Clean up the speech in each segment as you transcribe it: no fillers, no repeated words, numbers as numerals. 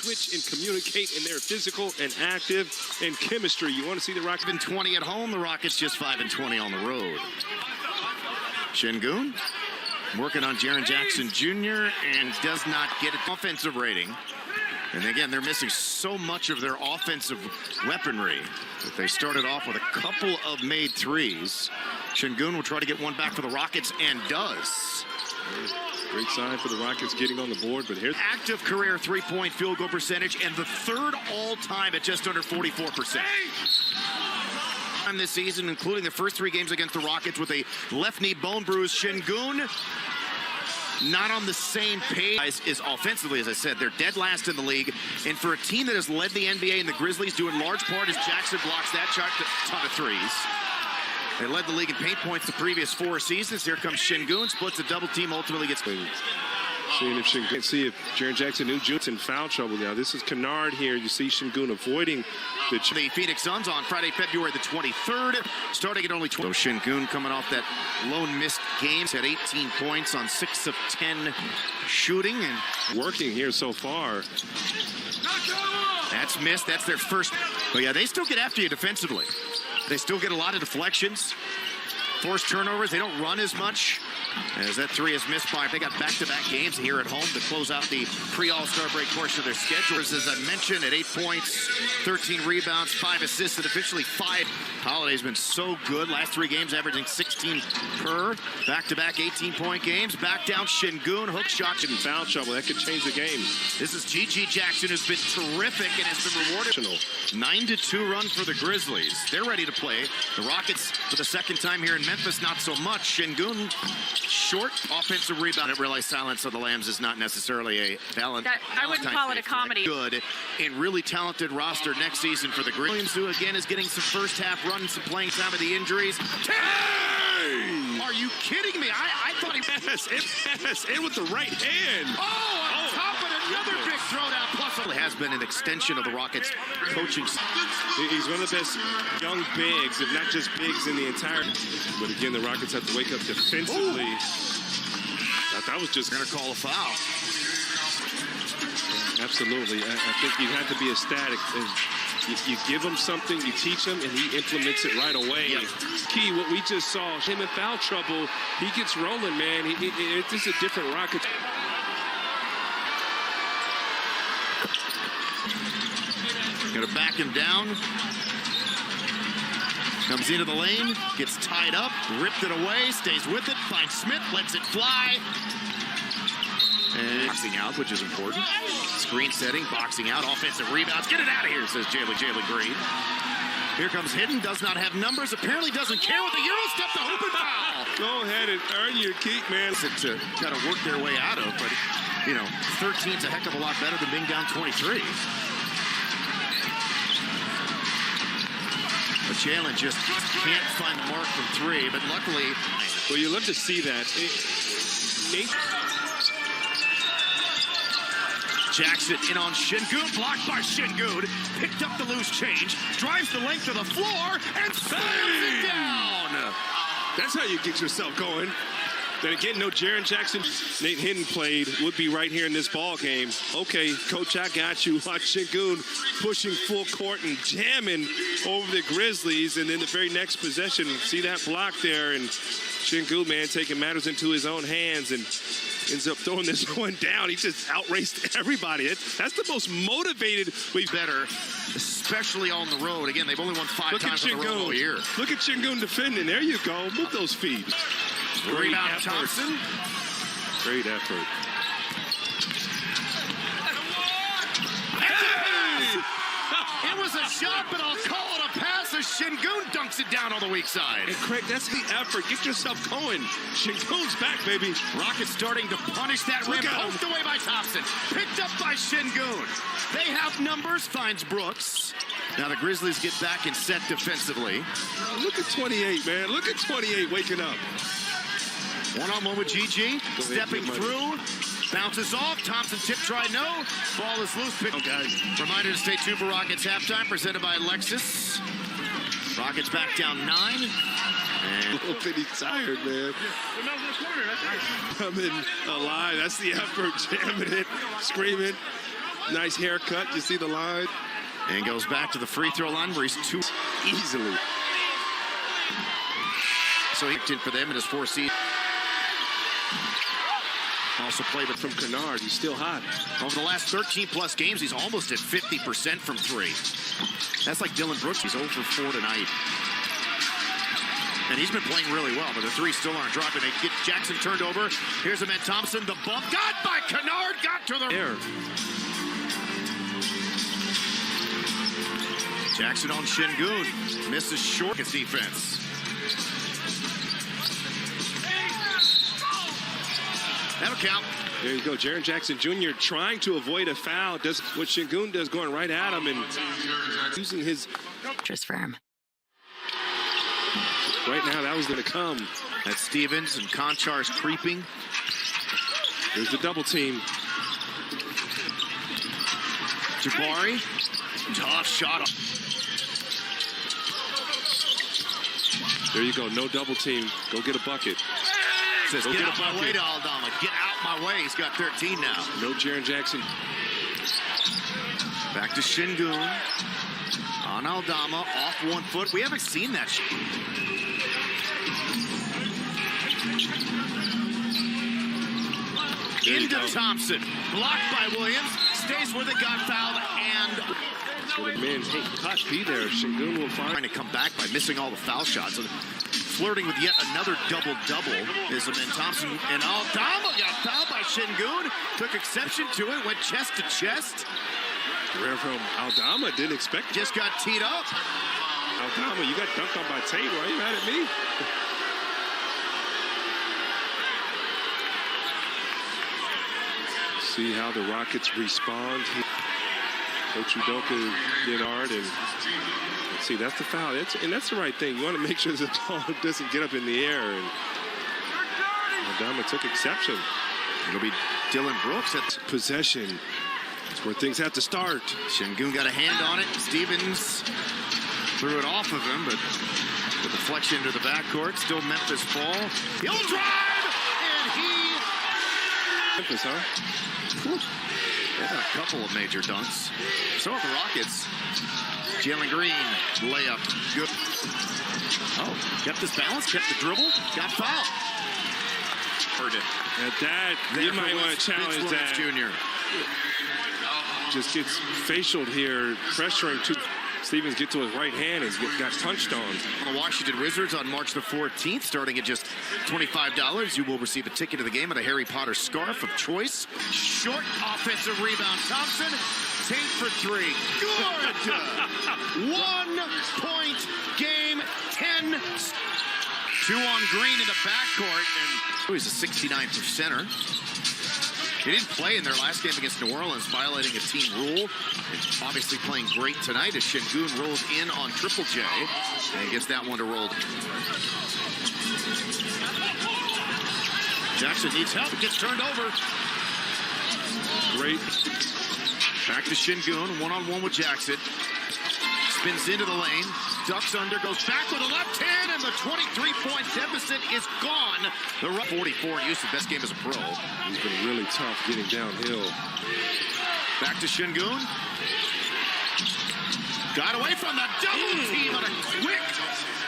switch and communicate, and they're physical and active and chemistry. You want to see the Rockets. 20 at home, the Rockets just 5-20 on the road. Şengün working on Jaren Jackson Jr. and does not get an offensive rating. And again, they're missing so much of their offensive weaponry that they started off with a couple of made threes. Şengün will try to get one back for the Rockets and does. Great sign for the Rockets getting on the board, but here's active career three-point field goal percentage and the third all-time at just under 44%. This season, including the first 3 games against the Rockets with a left knee bone bruise. Şengün not on the same page is offensively, as I said. They're dead last in the league. And for a team that has led the NBA and the Grizzlies, due in large part as Jackson blocks that ton of threes. They led the league in paint points the previous 4 seasons. Here comes Şengün, splits a double team, ultimately gets... Seeing if Şengün, see if Jaren Jackson knew June's in foul trouble now. This is Kennard here. You see Şengün avoiding the Phoenix Suns on Friday, February the 23rd, starting at only 20. So Şengün coming off that lone missed game, had 18 points on 6 of 10 shooting and working here so far. That's missed. That's their first. But yeah, they still get after you defensively. They still get a lot of deflections, forced turnovers. They don't run as much. As that 3 is missed by, they got back-to-back games here at home to close out the pre-All-Star break portion of their schedule. As I mentioned, at 8 points, 13 rebounds, 5 assists, and officially 5. Holiday's been so good. Last 3 games averaging 16 per. Back-to-back 18-point games. Back down Şengün, hook shot. In foul trouble, that could change the game. This is G.G. Jackson, who's been terrific and has been rewarded. 9-2 run for the Grizzlies. They're ready to play. The Rockets, for the second time here in Memphis, not so much. Şengün, short offensive rebound. I didn't realize Silence of the Lambs is not necessarily a talent. I wouldn't call it a comedy. Good and really talented roster next season for the Grizzlies, who again is getting some first half run, some playing time with the injuries. Hey! Are you kidding me? I thought he yes, in with the right hand. On top of another big throwdown. Plus, it has been an extension of the Rockets' coaching. He's one of the best young bigs, if not just bigs in the entire. But again, the Rockets have to wake up defensively. That was just going to call a foul. Absolutely. I think you have to be ecstatic. You give him something, you teach him, and he implements it right away. Yep. Key, what we just saw, him in foul trouble, he gets rolling, man. It's a different Rocket. Going to back him down. Comes into the lane, gets tied up, ripped it away, stays with it, finds Smith, lets it fly. And boxing out, which is important. Screen setting, boxing out, offensive rebounds. Get it out of here, says Jalen Green. Here comes Hidden, does not have numbers, apparently doesn't care with the Euro step, the hoop and foul. Go ahead and earn your keep, man. To kind of work their way out of, but, you know, 13's a heck of a lot better than being down 23. But Jalen just can't find the mark from 3, but luckily... Well, you love to see that. Jackson in on Şengün, blocked by Şengün, picked up the loose change, drives the length of the floor, and slams it down! That's how you get yourself going. Then again, no Jaren Jackson. Nate Hidden played, would be right here in this ball game. Okay, coach, I got you. Watch Şengün pushing full court and jamming over the Grizzlies. And then the very next possession, see that block there. And Şengün, man, taking matters into his own hands and ends up throwing this one down. He just outraced everybody. That's the most motivated we've better, especially on the road. Again, they've only won 5 times on the road all year. Look at Şengün defending. There you go. Move those feet. Great effort. Thompson. Great effort. Hey! It was a shot, but I'll call it a pass as Şengün dunks it down on the weak side. And Craig, that's the effort. Get yourself going. Şengün's back, baby. Rockets starting to punish that rim. Poked away by Thompson. Picked up by Şengün. They have numbers, finds Brooks. Now the Grizzlies get back and set defensively. Look at 28, man. Look at 28 waking up. One-on-one with GG, stepping through, bounces off, Thompson tip try, no, ball is loose. Reminder to stay tuned for Rockets halftime, presented by Lexus. Rockets back down 9. And a little bit tired, man. Coming alive, that's the effort, jamming it, screaming. Nice haircut. You see the line? And goes back to the free throw line where he's too Easily. So he did for them in his 4 season. Also played From Kennard, he's still hot. over the last 13-plus games. He's almost at 50% from 3. That's like Dylan Brooks. He's 0 for 4 tonight. And he's been playing really well, but the 3 still aren't dropping. They get Jackson turned over. Here's Amen Thompson. The bump. Got by Kennard. Got to the Air. Jackson on Şengün. Misses short his defense. That'll count. There you go. Jaren Jackson Jr. trying to avoid a foul. Does what Şengün does, going right at him and using his Just for him. right now. That was going to come. That's Stevens and Konchar's creeping. There's the double team. Jabari. Tough shot. There you go. No double team. Go get a bucket. Says, Go get get out a my bucket. way, Aldama. Get out my way. He's got 13 now. No Jaren Jackson. Back to Şengün. On Aldama. Off 1 foot. We haven't seen that. There you Into go. Thompson. Blocked by Williams. Stays where they got fouled. And So the men, hey, cut be there. Şengün will trying find. to come back by missing all the foul shots. And flirting with yet another double-double is Amen Thompson. And Aldama got fouled by Şengün. Took exception to it. Went chest to chest. Rare from Aldama. Didn't expect. Just got teed up. Aldama, you got dunked on by Tate. Why are you mad at me? See how the Rockets respond. Coach Udoka did hard, and let's see, that's the foul. And that's the right thing. You want to make sure the ball doesn't get up in the air. And Aldama took exception. It'll be Dylan Brooks at Possession. That's where things have to start. Şengün got a hand on it. Stevens threw it off of him, but the deflection to the backcourt. Still Memphis ball. He'll drive, and he Memphis, huh? Whew. they got a couple of major dunks. So are the Rockets. Jalen Green layup, good. Oh, kept his balance, kept the dribble, got fouled. Heard it. At that, you might want to challenge that. Jr. Just gets facialed here, pressuring to Stevens get to his right hand and got punched on. The Washington Wizards on March the 14th, starting at just $25. You will receive a ticket to the game and a Harry Potter scarf of choice. Short offensive rebound. Thompson, Tate for 3. Good! 1 point game, 10. 2 on Green in the backcourt, and he's a 69%er. He didn't play in their last game against New Orleans, violating a team rule. And obviously playing great tonight as Şengün rolls in on Triple J and gets that one to roll. Jackson needs help, gets turned over. Great. Back to Şengün, one-on-one with Jackson. Spins into the lane, ducks under, goes back with a left hand, and the 23-point deficit is gone. The 44 use, the best game as a pro. He's been really tough getting downhill. Back to Şengün. Got away from the double team on a quick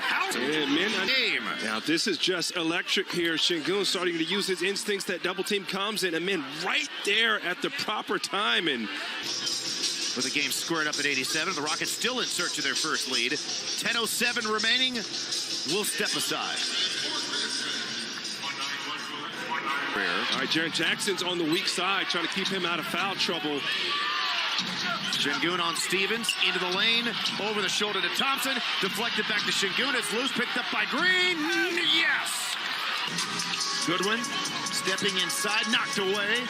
power game. Now this is just electric here. Şengün starting to use his instincts. That double team comes in, and men right there at the proper time. And with the game squared up at 87, the Rockets still in search of their first lead. 10:07 remaining. We'll step aside. all right, Jaren Jackson's on the weak side, trying to keep him out of foul trouble. Şengün on Stevens, into the lane, over the shoulder to Thompson, deflected back to Şengün. It's loose, picked up by Green. Yes! Goodwin stepping inside, knocked away.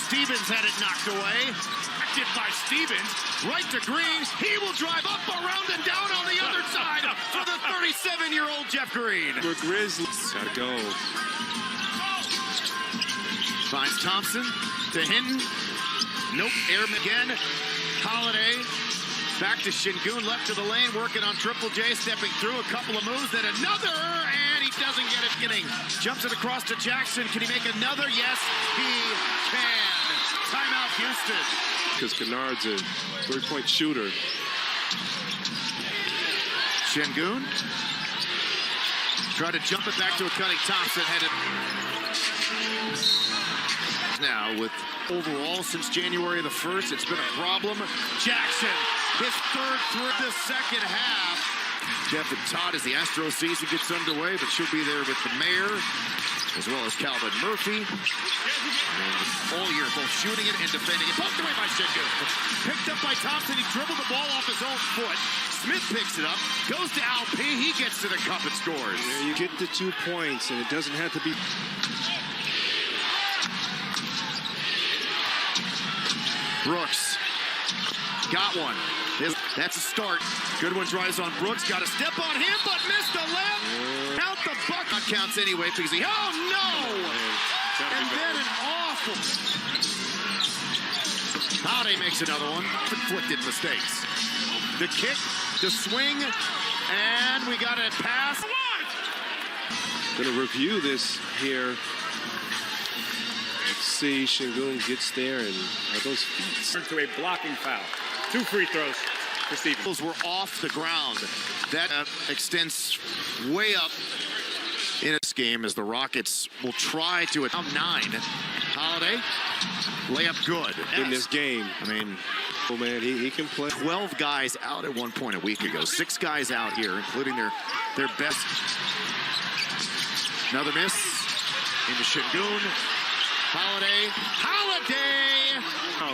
Stevens had it knocked away. Acted by Stevens, right to Green. He will drive up, around, and down on the other side for the 37-year-old Jeff Green. For Grizzlies, gotta go. Finds Thompson to Hinton. Nope, Airman again. Holiday back to Şengün, left to the lane, working on Triple J, stepping through a couple of moves, then another, and he doesn't get it. Jumps it across to Jackson. Can he make another? Yes, he can. Timeout Houston. Because Kennard's a three-point shooter. Şengün. Tried to jump it back to a cutting Thompson. Headed now with overall since January the 1st, it's been a problem. Jackson, his third through the second half. Jeff and Todd as the Astros season gets underway, but she'll be there with the mayor, as well as Calvin Murphy. And all year, both shooting it and defending it. Poked away by Şengün. Picked up by Thompson. He dribbled the ball off his own foot. Smith picks it up, goes to Alperen. He gets to the cup and scores. Yeah, you get the 2 points, and it doesn't have to be. Brooks got one. That's a start. Good one drives on Brooks. Got a step on him, but missed a left. Out the bucket. Counts anyway because he. Oh no! And then an awful. Howdy makes another one. Inflicted mistakes. The kick, the swing, and we got a pass. Gonna review this here. Let's see, Şengün gets there, and are those feet? Turns to a blocking foul. 2 free throws for Steve. Were off the ground. That extends way up in this game as the Rockets will try to at 9. Holiday, layup good. In this game. I mean, oh man, he can play. 12 guys out at one point a week ago. 6 guys out here, including their best. Another miss into Şengün. Holiday.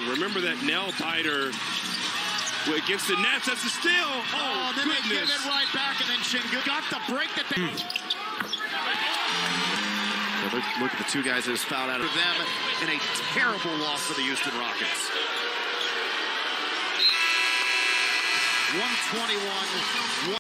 Remember that nail biter against the Nets? That's a steal. Oh, then goodness. They give it right back, and then Şengün got the break that they. Look at the 2 guys that has fouled out of them in a terrible loss for the Houston Rockets. 121.